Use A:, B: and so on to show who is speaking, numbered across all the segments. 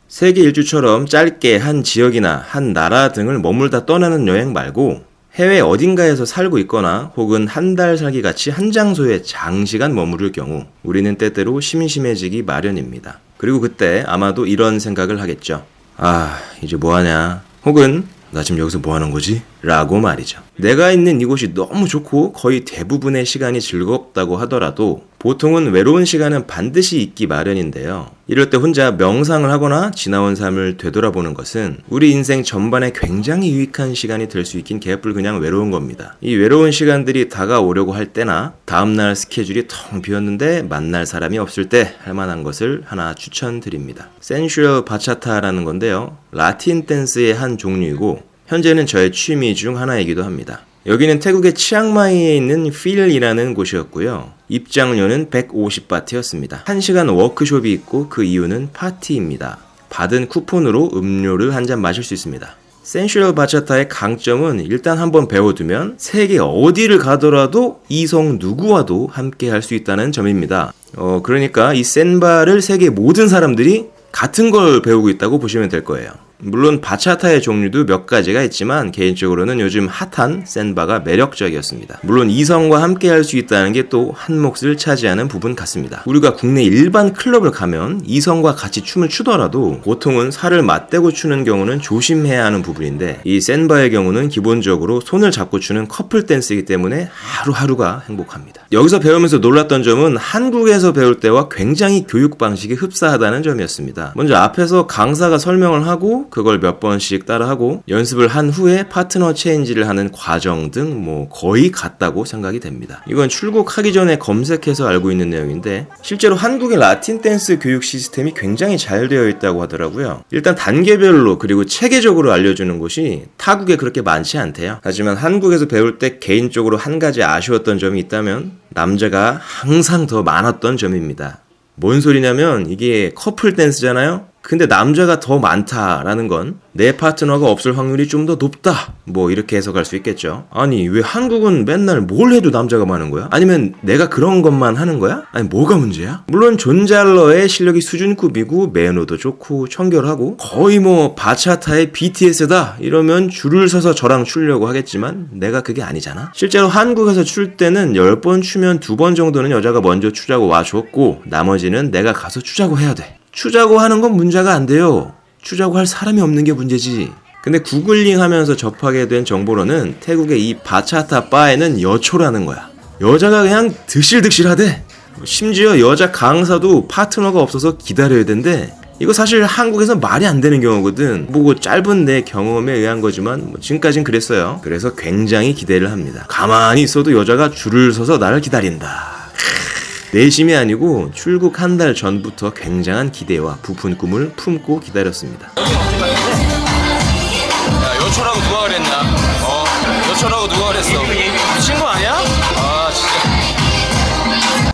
A: 세계 일주처럼 짧게 한 지역이나 한 나라 등을 머물다 떠나는 여행 말고 해외 어딘가에서 살고 있거나 혹은 한 달 살기 같이 한 장소에 장시간 머무를 경우 우리는 때때로 심심해지기 마련입니다. 그리고 그때 아마도 이런 생각을 하겠죠. 아, 이제 뭐하냐? 혹은 나 지금 여기서 뭐하는 거지? 라고 말이죠. 내가 있는 이곳이 너무 좋고 거의 대부분의 시간이 즐겁다고 하더라도 보통은 외로운 시간은 반드시 있기 마련인데요. 이럴 때 혼자 명상을 하거나 지나온 삶을 되돌아보는 것은 우리 인생 전반에 굉장히 유익한 시간이 될 수 있긴 개뿔 그냥 외로운 겁니다. 이 외로운 시간들이 다가오려고 할 때나 다음날 스케줄이 텅 비었는데 만날 사람이 없을 때 할 만한 것을 하나 추천드립니다. 센슈얼 바차타라는 건데요. 라틴 댄스의 한 종류이고 현재는 저의 취미 중 하나이기도 합니다. 여기는 태국의 치앙마이에 있는 필이라는 곳이었고요. 입장료는 150바트였습니다. 1시간 워크숍이 있고 그 이유는 파티입니다. 받은 쿠폰으로 음료를 한 잔 마실 수 있습니다. 센슈얼 바차타의 강점은 일단 한번 배워두면 세계 어디를 가더라도 이성 누구와도 함께 할 수 있다는 점입니다. 그러니까 이 센바를 세계 모든 사람들이 같은 걸 배우고 있다고 보시면 될 거예요. 물론 바차타의 종류도 몇 가지가 있지만 개인적으로는 요즘 핫한 센바가 매력적이었습니다. 물론 이성과 함께 할 수 있다는 게 또 한 몫을 차지하는 부분 같습니다. 우리가 국내 일반 클럽을 가면 이성과 같이 춤을 추더라도 보통은 살을 맞대고 추는 경우는 조심해야 하는 부분인데 이 센바의 경우는 기본적으로 손을 잡고 추는 커플 댄스이기 때문에 하루하루가 행복합니다. 여기서 배우면서 놀랐던 점은 한국에서 배울 때와 굉장히 교육 방식이 흡사하다는 점이었습니다. 먼저 앞에서 강사가 설명을 하고 그걸 몇 번씩 따라하고 연습을 한 후에 파트너 체인지를 하는 과정 등 거의 같다고 생각이 됩니다. 이건 출국하기 전에 검색해서 알고 있는 내용인데 실제로 한국의 라틴 댄스 교육 시스템이 굉장히 잘 되어 있다고 하더라고요. 일단 단계별로 그리고 체계적으로 알려주는 곳이 타국에 그렇게 많지 않대요. 하지만 한국에서 배울 때 개인적으로 한 가지 아쉬웠던 점이 있다면 남자가 항상 더 많았던 점입니다. 뭔 소리냐면 이게 커플 댄스잖아요? 근데 남자가 더 많다라는 건 내 파트너가 없을 확률이 좀 더 높다 이렇게 해석할 수 있겠죠. 아니 왜 한국은 맨날 뭘 해도 남자가 많은 거야? 아니면 내가 그런 것만 하는 거야? 아니 뭐가 문제야? 물론 존 잘러의 실력이 수준급이고 매너도 좋고 청결하고 거의 바차타의 BTS다 이러면 줄을 서서 저랑 추려고 하겠지만 내가 그게 아니잖아. 실제로 한국에서 출 때는 10번 추면 2번 정도는 여자가 먼저 추자고 와줬고 나머지는 내가 가서 추자고 해야 돼. 추자고 하는 건 문제가 안 돼요. 추자고 할 사람이 없는 게 문제지. 근데 구글링 하면서 접하게 된 정보로는 태국의 이 바차타 바에는 여초라는 거야. 여자가 그냥 득실득실하대. 심지어 여자 강사도 파트너가 없어서 기다려야 된대. 이거 사실 한국에서 말이 안 되는 경우거든. 짧은 내 경험에 의한 거지만 지금까진 그랬어요. 그래서 굉장히 기대를 합니다. 가만히 있어도 여자가 줄을 서서 나를 기다린다. 내심이 아니고 출국 한 달 전부터 굉장한 기대와 부푼 꿈을 품고 기다렸습니다.
B: 야, 여초라고 누가 그랬냐? 여초라고 누가 그랬어? 미친 거 아니야? 아, 진짜.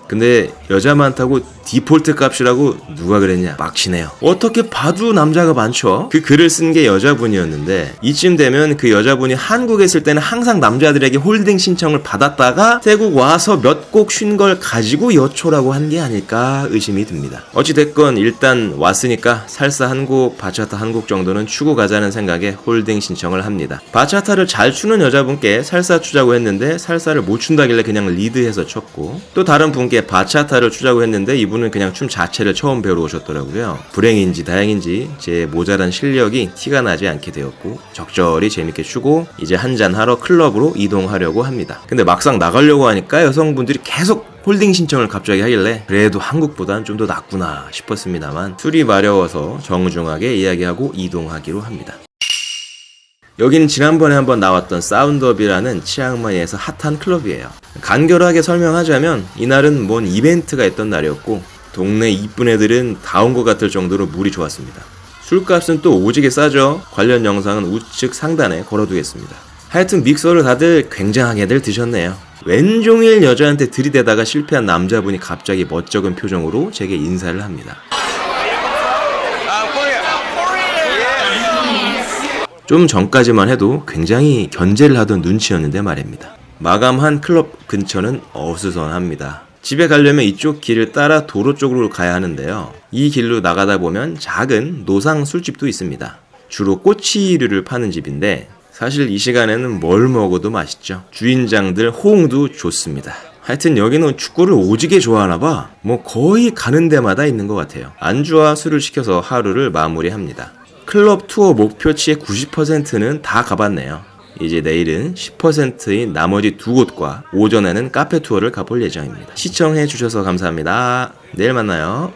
A: 근데 여자 많다고 디폴트 값이라고 누가 그랬냐? 막치네요. 어떻게 봐도 남자가 많죠? 그 글을 쓴 게 여자분이었는데 이쯤 되면 그 여자분이 한국에 있을 때는 항상 남자들에게 홀딩 신청을 받았다가 태국 와서 몇 곡 쉰 걸 가지고 여초라고 한 게 아닐까 의심이 듭니다. 어찌됐건 일단 왔으니까 살사 한 곡, 바차타 한 곡 정도는 추고 가자는 생각에 홀딩 신청을 합니다. 바차타를 잘 추는 여자분께 살사 추자고 했는데 살사를 못 춘다길래 그냥 리드해서 췄고 또 다른 분께 바차타를 추자고 했는데 이분은 그냥 춤 자체를 처음 배우러 오셨더라고요. 불행인지 다행인지 제 모자란 실력이 티가 나지 않게 되었고 적절히 재밌게 추고 이제 한잔 하러 클럽으로 이동하려고 합니다. 근데 막상 나가려고 하니까 여성분들이 계속 홀딩 신청을 갑자기 하길래 그래도 한국보단 좀 더 낫구나 싶었습니다만 술이 마려워서 정중하게 이야기하고 이동하기로 합니다. 여기는 지난번에 한번 나왔던 사운드업이라는 치앙마이에서 핫한 클럽이에요. 간결하게 설명하자면 이날은 뭔 이벤트가 있던 날이었고 동네 이쁜 애들은 다 온 것 같을 정도로 물이 좋았습니다. 술값은 또 오지게 싸죠. 관련 영상은 우측 상단에 걸어두겠습니다. 하여튼 믹서를 다들 굉장하게들 드셨네요. 왼종일 여자한테 들이대다가 실패한 남자분이 갑자기 멋쩍은 표정으로 제게 인사를 합니다. 좀 전까지만 해도 굉장히 견제를 하던 눈치였는데 말입니다. 마감한 클럽 근처는 어수선합니다. 집에 가려면 이쪽 길을 따라 도로 쪽으로 가야 하는데요. 이 길로 나가다 보면 작은 노상 술집도 있습니다. 주로 꼬치류를 파는 집인데 사실 이 시간에는 뭘 먹어도 맛있죠. 주인장들 호응도 좋습니다. 하여튼 여기는 축구를 오지게 좋아하나 봐. 뭐 거의 가는 데마다 있는 것 같아요. 안주와 술을 시켜서 하루를 마무리합니다. 클럽 투어 목표치의 90%는 다 가봤네요. 이제 내일은 10%인 나머지 두 곳과 오전에는 카페 투어를 가볼 예정입니다. 시청해주셔서 감사합니다. 내일 만나요.